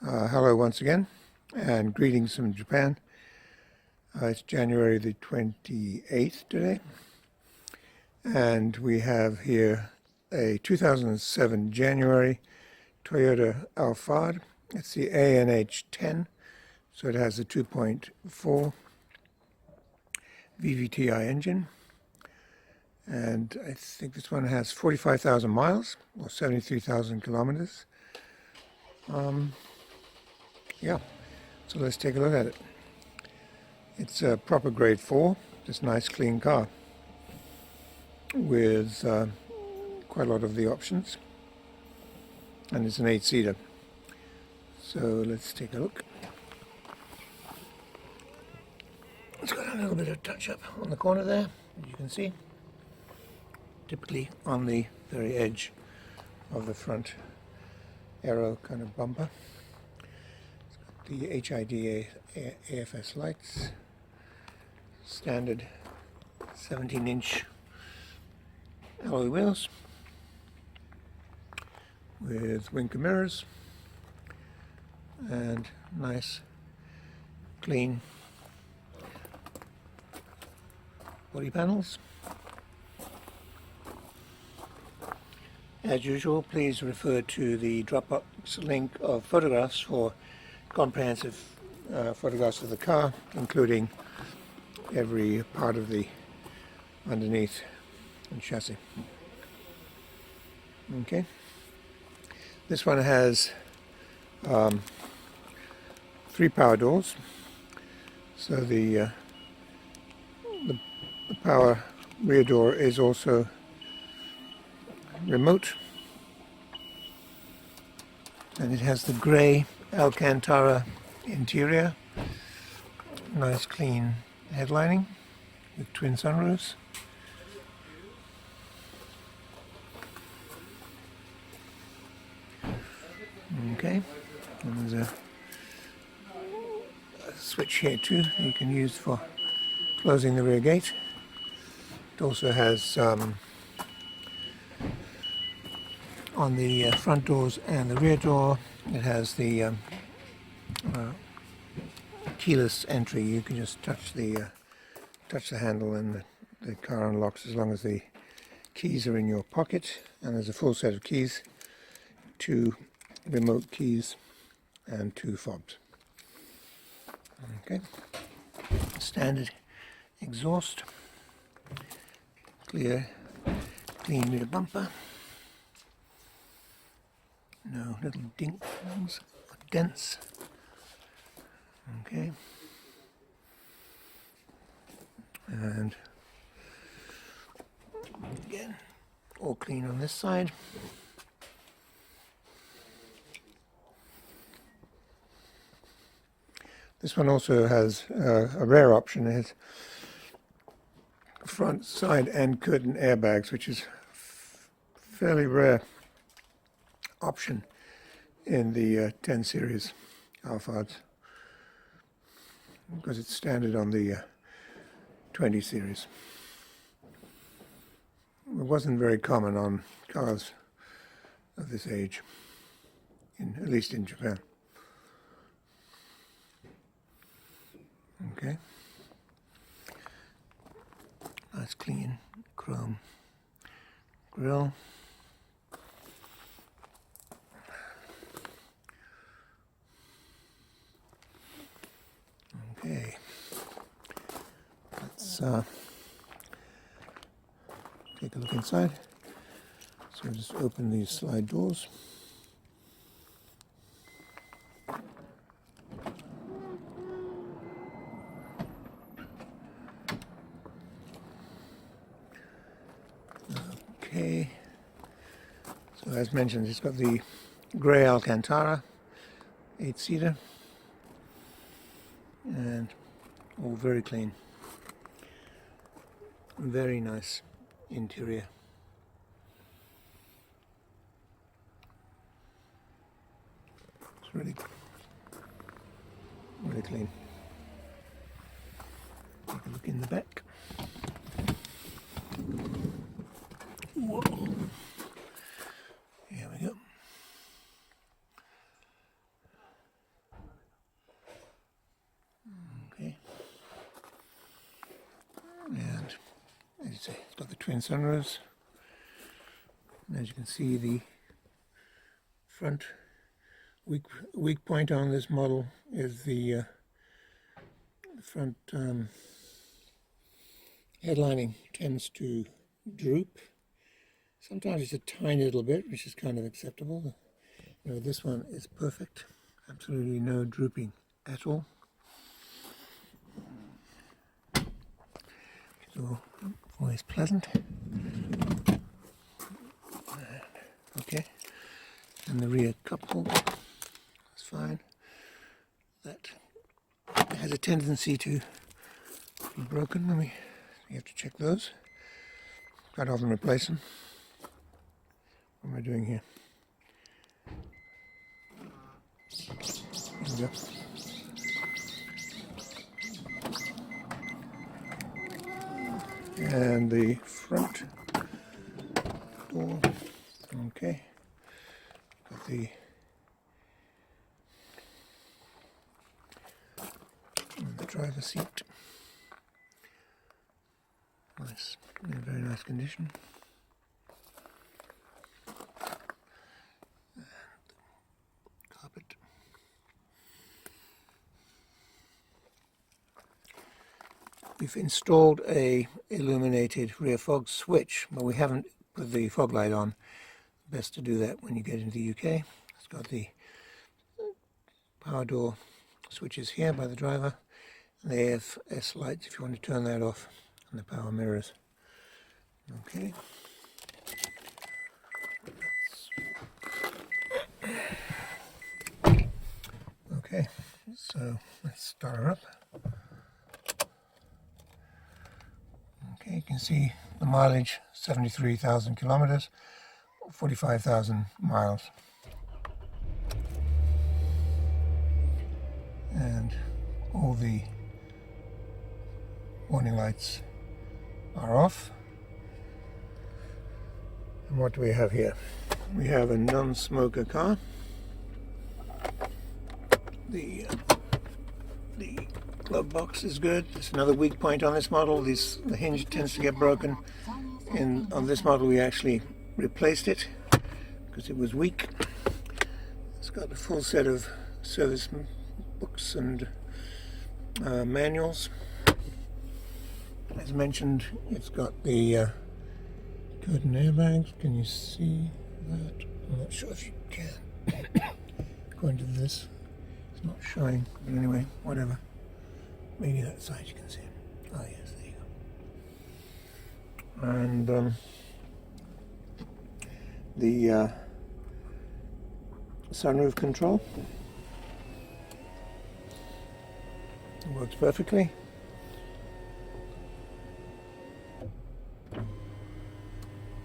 Hello once again, and greetings from Japan. It's January the 28th today, and we have here a 2007 January Toyota Alphard. It's the ANH10, so it has a 2.4 VVTi engine, and I think this one has 45,000 miles, or 73,000 kilometers. Yeah, so let's take a look at it. It's a proper grade 4, just nice clean car with quite a lot of the options, and it's an 8-seater. So let's take a look. It's got a little bit of touch-up on the corner there, as you can see, typically on the very edge of the front aero kind of bumper. The HID AFS lights, standard 17-inch alloy wheels with winker mirrors and nice clean body panels. As usual, please refer to the Dropbox link of photographs for comprehensive photographs of the car, including every part of the underneath and chassis. Okay, this one has 3 power doors, so the power rear door is also remote, and it has the grey Alcantara interior, nice clean headlining with twin sunroofs. Okay, and there's a switch here too you can use for closing the rear gate. It also has on the front doors and the rear door, it has the keyless entry. You can just touch the handle and the car unlocks as long as the keys are in your pocket. And there's a full set of keys, 2 remote keys and 2 fobs. Okay, standard exhaust, clean rear bumper. No little dinks or dents. Okay. And again, all clean on this side. This one also has a rare option. It has front, side and curtain airbags, which is fairly rare option in the 10 series Alphards, because it's standard on the 20 series. It wasn't very common on cars of this age, at least in Japan. Okay, nice clean chrome grille. Okay, let's take a look inside. So just open these slide doors. Okay, so as mentioned, it's got the grey Alcantara 8-seater, and all very clean, very nice interior. It's really clean. Take a look in the back. Whoa. Here we go. It's got the twin sunroofs. And as you can see, the front weak point on this model is the front headlining tends to droop. Sometimes it's a tiny little bit, which is kind of acceptable. You know, this one is perfect. Absolutely no drooping at all. So always pleasant. Okay, and the rear cup holder is fine. That has a tendency to be broken when we have to check those. Quite often replace them. What am I doing here? There we go. And the front door, okay. Got the driver's seat. Nice, in very nice condition. And carpet. We've installed a illuminated rear fog switch, but we haven't put the fog light on. Best to do that when you get into the UK. It's got the power door switches here by the driver, and the AFS lights if you want to turn that off, and the power mirrors. Okay. Okay, so let's start her up. Okay, you can see the mileage, 73,000 kilometers, 45,000 miles. And all the warning lights are off. And what do we have here? We have a non-smoker car. The glove box is good. It's another weak point on this model. The hinge tends to get broken. And on this model we actually replaced it because it was weak. It's got a full set of service books and manuals. As mentioned, it's got the curtain airbags. Can you see that? I'm not sure if you can. According to this, it's not showing. But anyway, whatever. Maybe that side you can see it. Oh yes, there you go. And the sunroof control works perfectly.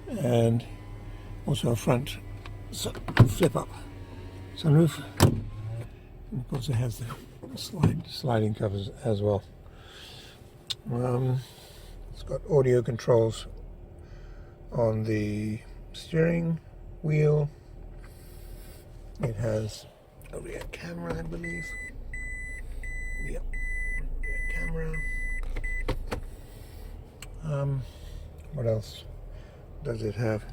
And also a front flip up sunroof. And of course it has the sliding covers as well. It's got audio controls on the steering wheel. It has a rear camera, I believe. Yep, rear camera. What else does it have?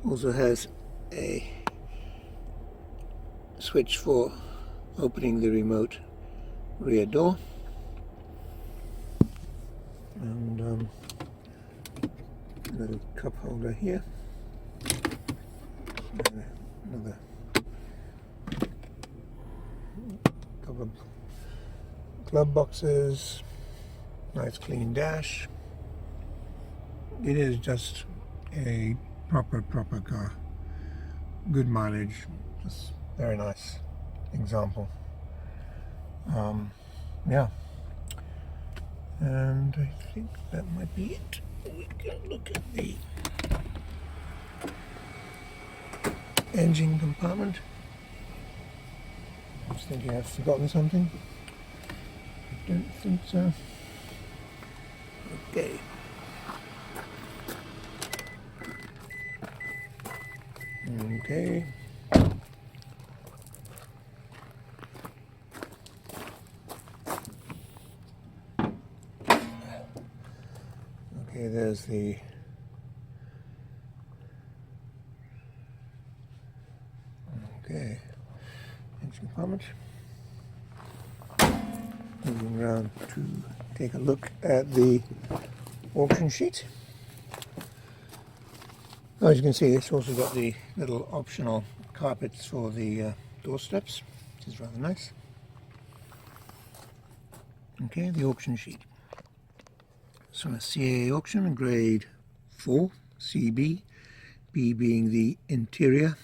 Also has a switch for opening the remote rear door, and a little cup holder here, and another couple of glove boxes, nice clean dash. It is just a proper car. Good mileage, just very nice example. Yeah, and I think that might be it. We can look at the engine compartment. I was thinking I've forgotten something. I don't think so. Okay. Okay. Okay, there's the Okay, engine compartment. Moving around to take a look at the auction sheet. As you can see, it's also got the little optional carpets for the doorsteps, which is rather nice. Okay, the auction sheet. So a CAA auction, grade 4, CB, B being the interior.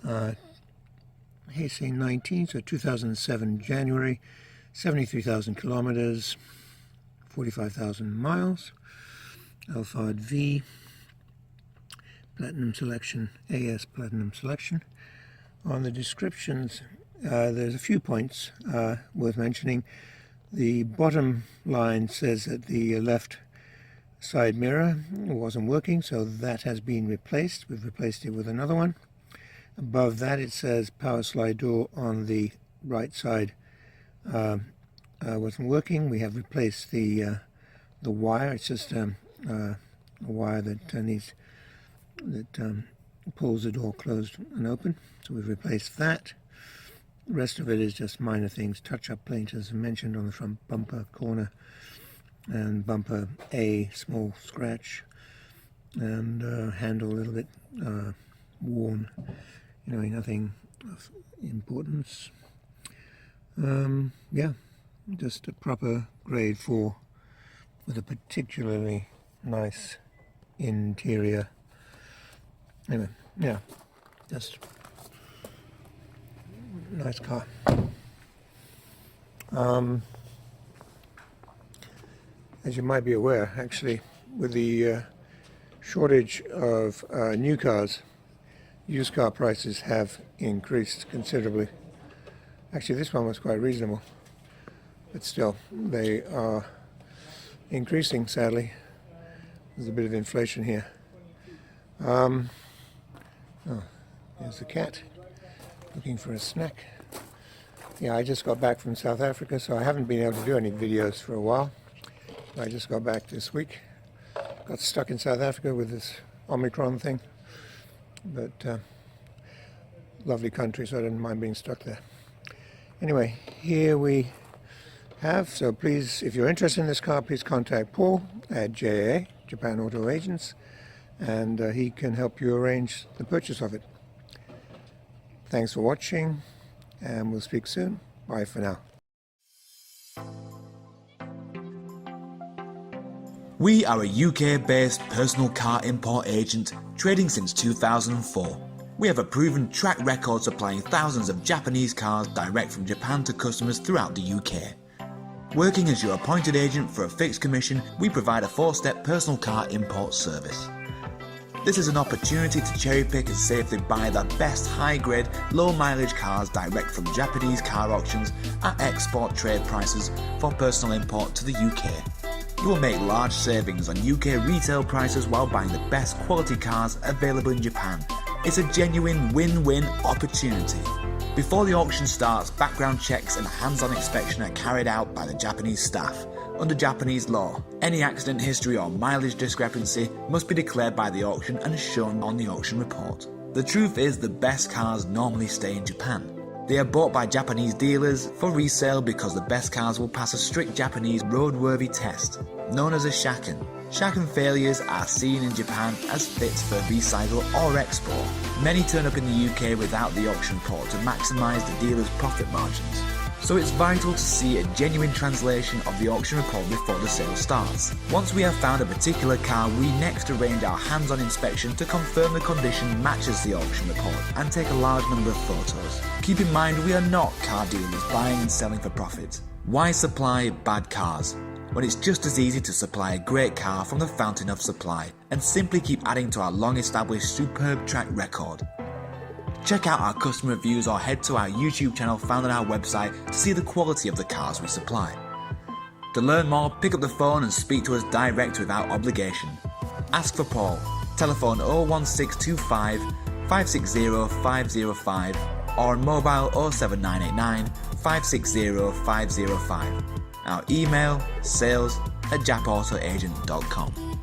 Heisei 19, so 2007 January, 73,000 kilometers, 45,000 miles. Alphard V, Platinum Selection, AS Platinum Selection. On the descriptions, there's a few points worth mentioning. The bottom line says that the left side mirror wasn't working, so that has been replaced. We've replaced it with another one. Above that it says power slide door on the right side wasn't working. We have replaced the wire. It's just a wire that pulls the door closed and open. So we've replaced that. The rest of it is just minor things, touch-up paint as mentioned on the front bumper corner, and bumper A, small scratch, and handle a little bit worn. Nothing of importance. Yeah, just a proper grade 4 with a particularly nice interior. Anyway, yeah, just nice car. As you might be aware, actually, with the shortage of new cars, used car prices have increased considerably. Actually, this one was quite reasonable, but still, they are increasing, sadly. There's a bit of inflation here. Oh, there's the cat looking for a snack. Yeah, I just got back from South Africa, so I haven't been able to do any videos for a while. I just got back this week. Got stuck in South Africa with this Omicron thing. But lovely country, so I didn't mind being stuck there. Anyway, here we have, so please, if you're interested in this car, please contact Paul at JAA, Japan Auto Agents, and he can help you arrange the purchase of it. Thanks for watching, and we'll speak soon. Bye for now. We are a UK-based personal car import agent trading since 2004. We have a proven track record supplying thousands of Japanese cars direct from Japan to customers throughout the UK. Working as your appointed agent for a fixed commission, we provide a 4-step personal car import service. This is an opportunity to cherry pick and safely buy the best high-grade, low-mileage cars direct from Japanese car auctions at export trade prices for personal import to the UK. You will make large savings on UK retail prices while buying the best quality cars available in Japan. It's a genuine win-win opportunity. Before the auction starts, background checks and hands-on inspection are carried out by the Japanese staff. Under Japanese law, any accident history or mileage discrepancy must be declared by the auction and shown on the auction report. The truth is, the best cars normally stay in Japan. They are bought by Japanese dealers for resale because the best cars will pass a strict Japanese roadworthy test, known as a shaken. Shaken failures are seen in Japan as fits for recycle or export. Many turn up in the UK without the auction report to maximise the dealer's profit margins. So it's vital to see a genuine translation of the auction report before the sale starts. Once we have found a particular car, we next arrange our hands-on inspection to confirm the condition matches the auction report and take a large number of photos. Keep in mind, we are not car dealers buying and selling for profit. Why supply bad cars when it's just as easy to supply a great car from the fountain of supply and simply keep adding to our long-established superb track record? Check out our customer reviews or head to our YouTube channel found on our website to see the quality of the cars we supply. To learn more, pick up the phone and speak to us direct without obligation. Ask for Paul. Telephone 01625 560 505 or mobile 07989 560 505. Our email sales@Jap-Auto-Agent.com.